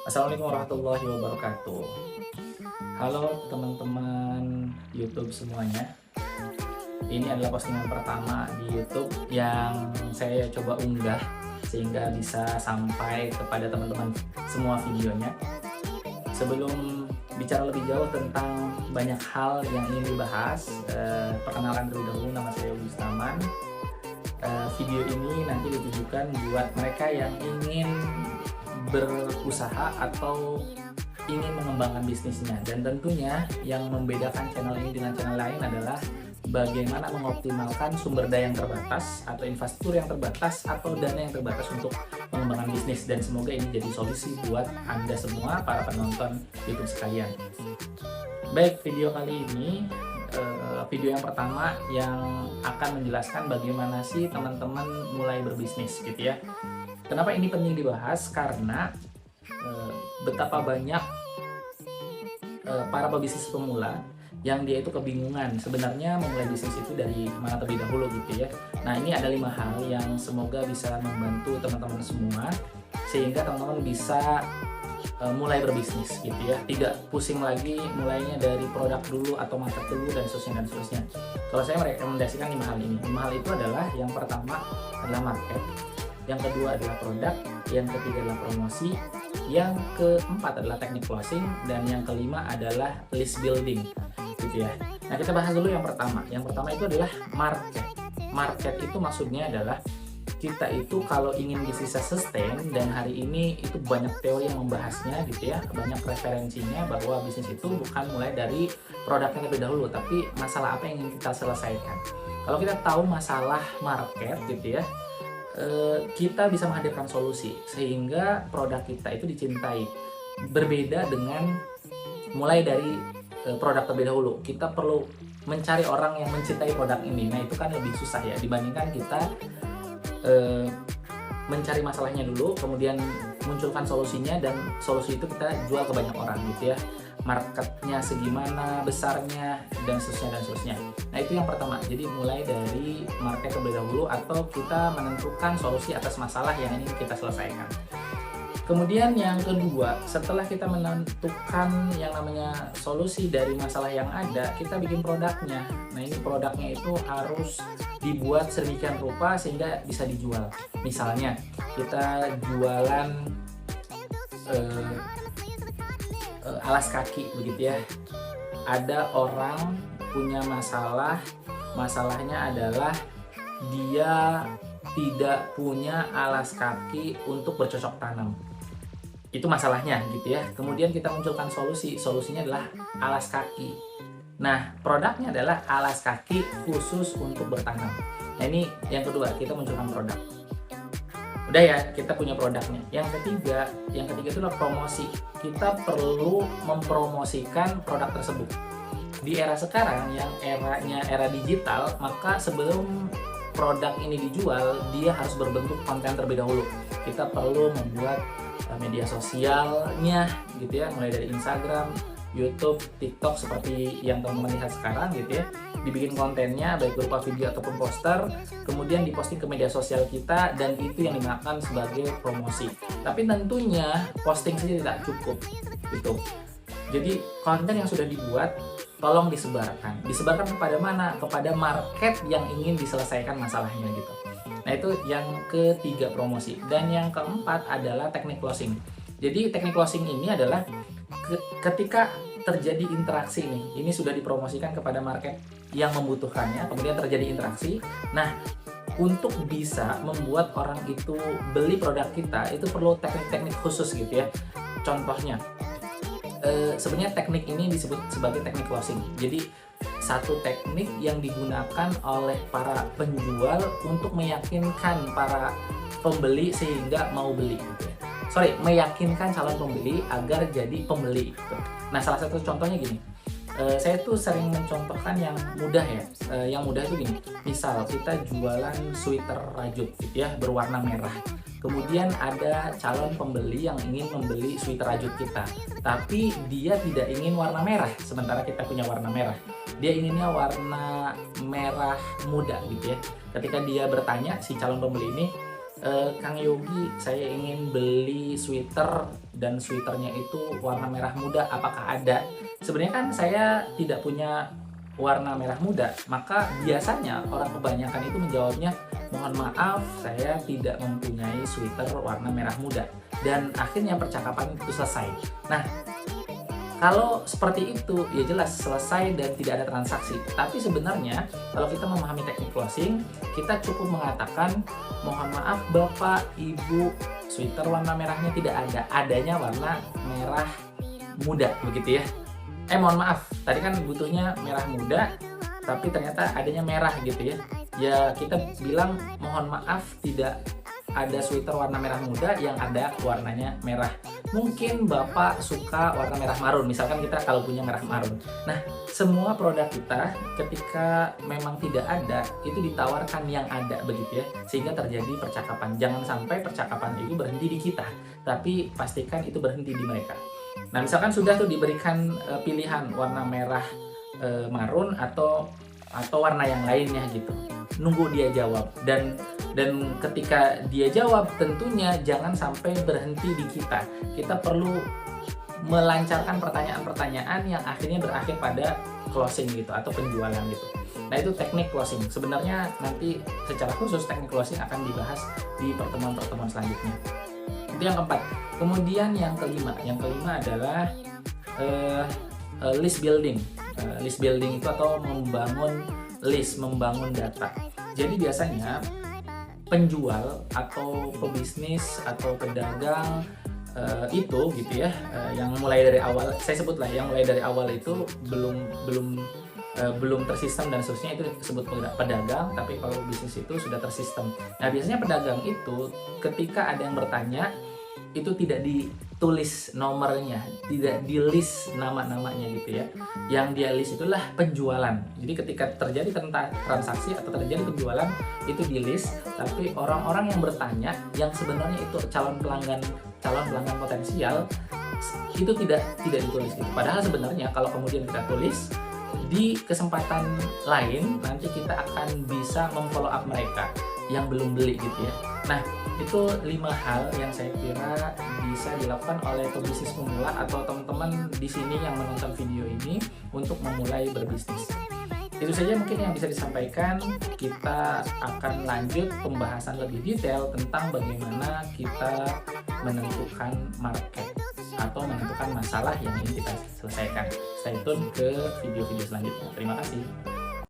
Assalamualaikum warahmatullahi wabarakatuh. Halo teman-teman YouTube semuanya. Ini adalah postingan pertama di YouTube yang saya coba unggah sehingga bisa sampai kepada teman-teman semua videonya. Sebelum bicara lebih jauh tentang banyak hal yang ingin dibahas, perkenalan terlebih dahulu, nama saya Udi Staman. Video ini nanti ditujukan buat mereka yang ingin berusaha atau ingin mengembangkan bisnisnya, dan tentunya yang membedakan channel ini dengan channel lain adalah bagaimana mengoptimalkan sumber daya yang terbatas atau infrastruktur yang terbatas atau dana yang terbatas untuk mengembangkan bisnis, dan semoga ini jadi solusi buat Anda semua para penonton YouTube sekalian. Baik, video kali ini video yang pertama yang akan menjelaskan bagaimana sih teman-teman mulai berbisnis gitu ya. Kenapa ini penting dibahas? Karena betapa banyak para pebisnis pemula yang dia itu kebingungan sebenarnya memulai bisnis itu dari mana terlebih dahulu gitu ya. Nah, ini ada 5 hal yang semoga bisa membantu teman-teman semua sehingga teman-teman bisa mulai berbisnis gitu ya. Tidak pusing lagi mulainya dari produk dulu atau market dulu dan seterusnya. Kalau saya merekomendasikan 5 hal ini. 5 hal itu adalah, yang pertama adalah market, yang kedua adalah produk, yang ketiga adalah promosi, yang keempat adalah teknik closing, dan yang kelima adalah list building gitu ya. Nah, kita bahas dulu yang pertama. Yang pertama itu adalah market. Market itu maksudnya adalah kita itu kalau ingin bisnisnya sustain, dan hari ini itu banyak teori yang membahasnya gitu ya, banyak referensinya bahwa bisnis itu bukan mulai dari produknya terlebih dahulu, tapi masalah apa yang ingin kita selesaikan. Kalau kita tahu masalah market gitu ya, kita bisa menghadirkan solusi sehingga produk kita itu dicintai. Berbeda dengan mulai dari produk terlebih dahulu, kita perlu mencari orang yang mencintai produk ini. Nah, itu kan lebih susah ya dibandingkan kita mencari masalahnya dulu, kemudian munculkan solusinya, dan solusi itu kita jual ke banyak orang gitu ya. Marketnya segimana besarnya, dan seterusnya. Nah, itu yang pertama. Jadi mulai dari market terlebih dahulu, atau kita menentukan solusi atas masalah yang ingin kita selesaikan. Kemudian yang kedua, setelah kita menentukan yang namanya solusi dari masalah yang ada, kita bikin produknya. Nah, ini produknya itu harus dibuat sedemikian rupa sehingga bisa dijual. Misalnya kita jualan alas kaki begitu ya. Ada orang punya masalah, masalahnya adalah dia tidak punya alas kaki untuk bercocok tanam. Itu masalahnya gitu ya. Kemudian kita munculkan solusinya adalah alas kaki. Nah, produknya adalah alas kaki khusus untuk bertanam. Nah, ini yang kedua, kita munculkan produk. Udah ya, kita punya produknya. Yang ketiga itu adalah promosi. Kita perlu mempromosikan produk tersebut. Di era sekarang yang era digital, maka sebelum produk ini dijual, dia harus berbentuk konten terlebih dahulu. Kita perlu membuat media sosialnya gitu ya, mulai dari Instagram, YouTube, TikTok seperti yang teman-teman lihat sekarang gitu ya. Dibikin kontennya baik berupa video ataupun poster, kemudian diposting ke media sosial kita, dan itu yang dimakan sebagai promosi. Tapi tentunya posting saja tidak cukup gitu. Jadi konten yang sudah dibuat tolong disebarkan. Disebarkan kepada mana? Kepada market yang ingin diselesaikan masalahnya gitu. Nah, itu yang ketiga, promosi. Dan yang keempat adalah teknik closing. Jadi teknik closing ini adalah ketika terjadi interaksi nih, ini sudah dipromosikan kepada market yang membutuhkannya, kemudian terjadi interaksi. Nah, untuk bisa membuat orang itu beli produk kita, itu perlu teknik-teknik khusus gitu ya. Contohnya, sebenarnya teknik ini disebut sebagai teknik closing. Jadi satu teknik yang digunakan oleh para penjual untuk meyakinkan para pembeli sehingga mau beli gitu ya. Meyakinkan calon pembeli agar jadi pembeli gitu. Nah, salah satu contohnya gini. Saya tuh sering mencontohkan yang mudah ya. Yang mudah itu gini. Misal kita jualan sweater rajut gitu ya, berwarna merah. Kemudian ada calon pembeli yang ingin membeli sweater rajut kita, tapi dia tidak ingin warna merah, sementara kita punya warna merah. Dia inginnya warna merah muda gitu ya. Ketika dia bertanya, si calon pembeli ini, Kang Yogi, saya ingin beli sweater dan sweaternya itu warna merah muda, apakah ada? Sebenarnya kan saya tidak punya warna merah muda, maka biasanya orang kebanyakan itu menjawabnya, mohon maaf, saya tidak mempunyai sweater warna merah muda. Dan akhirnya percakapan itu selesai. Nah, kalau seperti itu, ya jelas selesai dan tidak ada transaksi. Tapi sebenarnya, kalau kita memahami teknik closing, kita cukup mengatakan, mohon maaf Bapak, Ibu, sweater warna merahnya tidak ada. Adanya warna merah muda, begitu ya. Mohon maaf, tadi kan butuhnya merah muda, tapi ternyata adanya merah gitu ya. Ya kita bilang, mohon maaf tidak ada sweater warna merah muda yang ada warnanya merah. Mungkin Bapak suka warna merah marun, misalkan kita kalau punya merah marun. Nah, semua produk kita ketika memang tidak ada, itu ditawarkan yang ada begitu ya, sehingga terjadi percakapan. Jangan sampai percakapan itu berhenti di kita, tapi pastikan itu berhenti di mereka. Nah, misalkan sudah tuh diberikan pilihan warna merah marun atau warna yang lainnya gitu. Nunggu dia jawab, dan ketika dia jawab tentunya jangan sampai berhenti di kita. Kita perlu melancarkan pertanyaan-pertanyaan yang akhirnya berakhir pada closing gitu atau penjualan gitu. Nah, itu teknik closing. Sebenarnya nanti secara khusus teknik closing akan dibahas di pertemuan-pertemuan selanjutnya. Itu yang keempat. Kemudian yang kelima adalah list building. List building itu atau membangun list, membangun data. Jadi biasanya penjual atau pebisnis atau pedagang itu gitu ya, yang mulai dari awal, saya sebutlah yang mulai dari awal itu belum tersistem dan seterusnya, itu disebut pedagang. Tapi kalau bisnis itu sudah tersistem. Nah, biasanya pedagang itu ketika ada yang bertanya itu tidak ditulis nomornya, tidak di list nama-namanya gitu ya. Yang dia list itulah penjualan. Jadi ketika terjadi tentang transaksi atau terjadi penjualan itu di list, tapi orang-orang yang bertanya yang sebenarnya itu calon pelanggan potensial itu tidak ditulis gitu. Padahal sebenarnya kalau kemudian kita tulis di kesempatan lain, nanti kita akan bisa memfollow up mereka yang belum beli gitu ya. Nah, itu 5 hal yang saya kira bisa dilakukan oleh pebisnis pemula atau teman-teman di sini yang menonton video ini untuk memulai berbisnis. Itu saja mungkin yang bisa disampaikan. Kita akan lanjut pembahasan lebih detail tentang bagaimana kita menentukan market atau menentukan masalah yang ingin kita selesaikan. Stay tune ke video-video selanjutnya. Terima kasih.